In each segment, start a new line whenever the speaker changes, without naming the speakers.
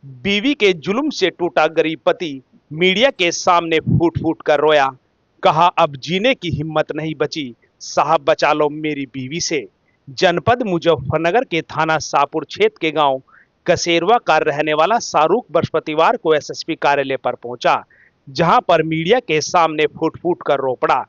बीवी के जुल्म से टूटा गरीब पति मीडिया के सामने फूट फूट कर रोया। कहा अब जीने की हिम्मत नहीं बची, साहब बचा लो मेरी बीवी से। जनपद मुजफ्फरनगर के थाना शाहपुर क्षेत्र के गांव कसेरवा का रहने वाला शाहरुख बृहस्पतिवार को एसएसपी कार्यालय पर पहुंचा, जहां पर मीडिया के सामने फूट फूट कर रो पड़ा।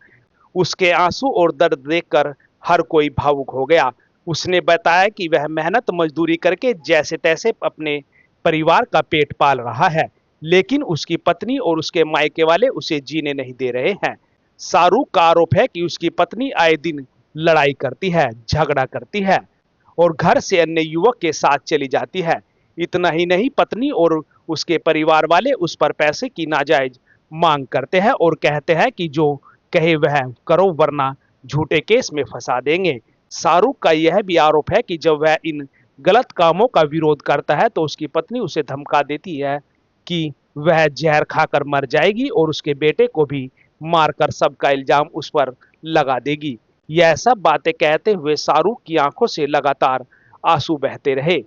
उसके आंसू और दर्द देखकर हर कोई भावुक हो गया। उसने बताया कि वह मेहनत मजदूरी करके जैसे तैसे अपने परिवार का पेट पाल रहा है, लेकिन उसकी पत्नी और उसके मायके वाले उसे जीने नहीं दे रहे हैं। शाहरुख का आरोप है कि उसकी पत्नी आए दिन लड़ाई करती है, झगड़ा करती है और घर से अन्य युवक के साथ चली जाती है। इतना ही नहीं, पत्नी और उसके परिवार वाले उस पर पैसे की नाजायज मांग करते हैं और कहते हैं कि जो कहे वह करो वरना झूठे केस में फंसा देंगे। शाहरुख का यह भी आरोप है कि जब वह इन गलत कामों का विरोध करता है तो उसकी पत्नी उसे धमका देती है कि वह जहर खाकर मर जाएगी और उसके बेटे को भी मारकर सबका इल्जाम उस पर लगा देगी। यह सब बातें कहते हुए शाहरुख की आंखों से लगातार आंसू बहते रहे।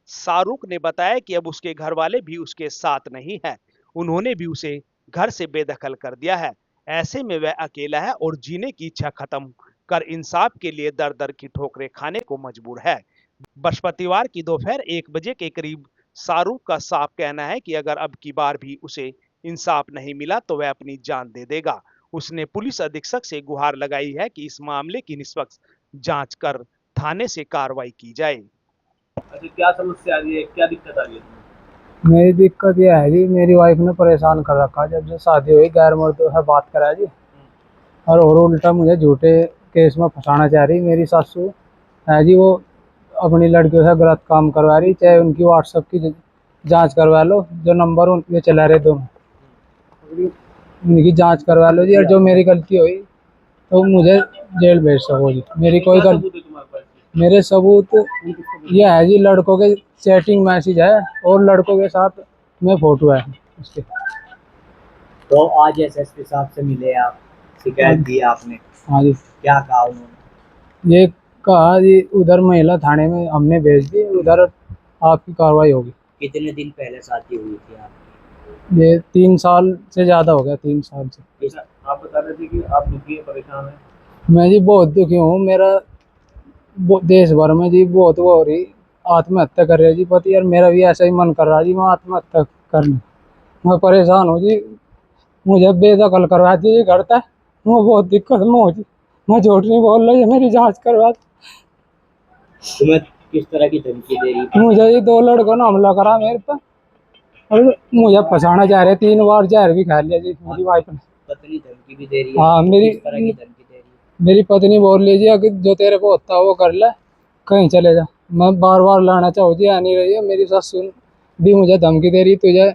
शाहरुख ने बताया कि अब उसके घर वाले भी उसके साथ नहीं है, उन्होंने भी उसे घर से बेदखल कर दिया है। ऐसे में वह अकेला है और जीने की इच्छा खत्म कर इंसाफ के लिए दर दर की ठोकरें खाने को मजबूर है। बृहस्पतिवार की दोपहर 1 बजे के करीब शाहरुख का साफ कहना है कि अगर अब की बार भी उसे इंसाफ नहीं मिला तो वह अपनी जान दे देगा। उसने पुलिस अधीक्षक से गुहार लगाई है कि इस मामले की निष्पक्ष जांच कर थाने से कार्रवाई की जाए।
अच्छा, क्या समस्या आ रही है, क्या दिक्कत आ रही है तुम्हें?
मेरी दिक्कत यह है जी, मेरी वाइफ ने परेशान कर रखा है। जब से शादी हुई गैर मर्दों से बात करा जी, और उल्टा मुझे झूठे केस में फंसाना चाह रही। मेरी सासू है जी, वो अपनी लड़कियों से गलत काम करवा रही। चाहे उनकी व्हाट्सएप की जांच करवा लो, जो नंबर उनके चला रहे दोनों, उनकी जांच करवा लो जी। और जो मेरी गलती हुई तो मुझे जेल भेज सको जी। मेरी कोई
क्या
गलती,
सबूत है तुम्हारे पास?
मेरे सबूत यह है जी, लड़कों के चैटिंग मैसेज है और लड़कों के साथ में फोटो है उसके।
तो आज एसएसपी साहब से मिले आप, शिकायत दी आपने,
हाँ जी,
क्या कहा उन्होंने?
ये कहा जी उधर महिला थाने में हमने भेज दी, उधर आपकी कार्रवाई होगी।
कितने दिन पहले शादी हुई थी आपकी?
ये 3 साल से ज़्यादा हो गया, 3 साल से।
अच्छा, आप बता रहे थे कि आप दुखी है, परेशान है।
मैं जी बहुत दुखी हूँ। मेरा देश भर में जी बहुत वो हो रही, आत्महत्या कर रहे जी पति। यार मेरा भी ऐसा ही मन कर रहा जी, मैं आत्महत्या करने। मैं परेशान हूँ जी, मुझे बेदखल करवा दीजिए घर तक। मैं बहुत दिक्कत में हूँ जी, मैं झूठ नहीं बोल रही है, मेरी जांच करवा।
तुम्हें किस तरह की धमकी दे रही थी?
मुझे ये 2 लड़कों ने हमला करा मेरे पे और मुझे फंसाना चाह रहे। 3 बार जहर भी खा लिया जी मेरी वाइफ ने।
पत्नी धमकी भी दे रही है?
हाँ,
किस तरह की धमकी दे रही है?
मेरी पत्नी बोल लीजिए कि जो तेरे को होता है वो कर ले, कहीं चले जा। मैं बार बार लाना चाहूँ जी, आ नहीं रही है। मेरी सासू भी मुझे धमकी दे रही, तुझे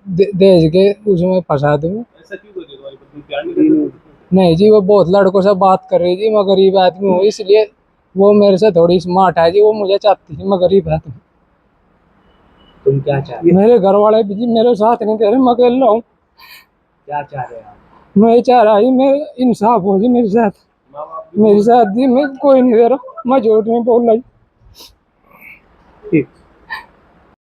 दहेज के उसमें फंसा दूँ।
ऐसा क्यों कर रही है तुम्हारी पत्नी, प्यार नहीं कर रही?
नहीं जी, वो बहुत लड़कों से बात कर रही जी। मैं गरीब आदमी हूँ, इसलिए वो मेरे से थोड़ी स्मार्ट है जी। वो मुझे चाहती है, मैं गरीब आदमी।
तुम क्या चाह रहे हो?
मेरे घर वाले भी जी मेरे साथ नहीं दे रहे, मैं अकेला हूँ।
क्या चाह रहे हो आप?
मैं ये चाह रहा जी, मैं इंसाफ हो जी मेरे साथ।
माँ बाप
मेरे साथ जी मैं कोई नहीं दे रहा, मैं झूठ नहीं बोल रहा जी।
ठीक।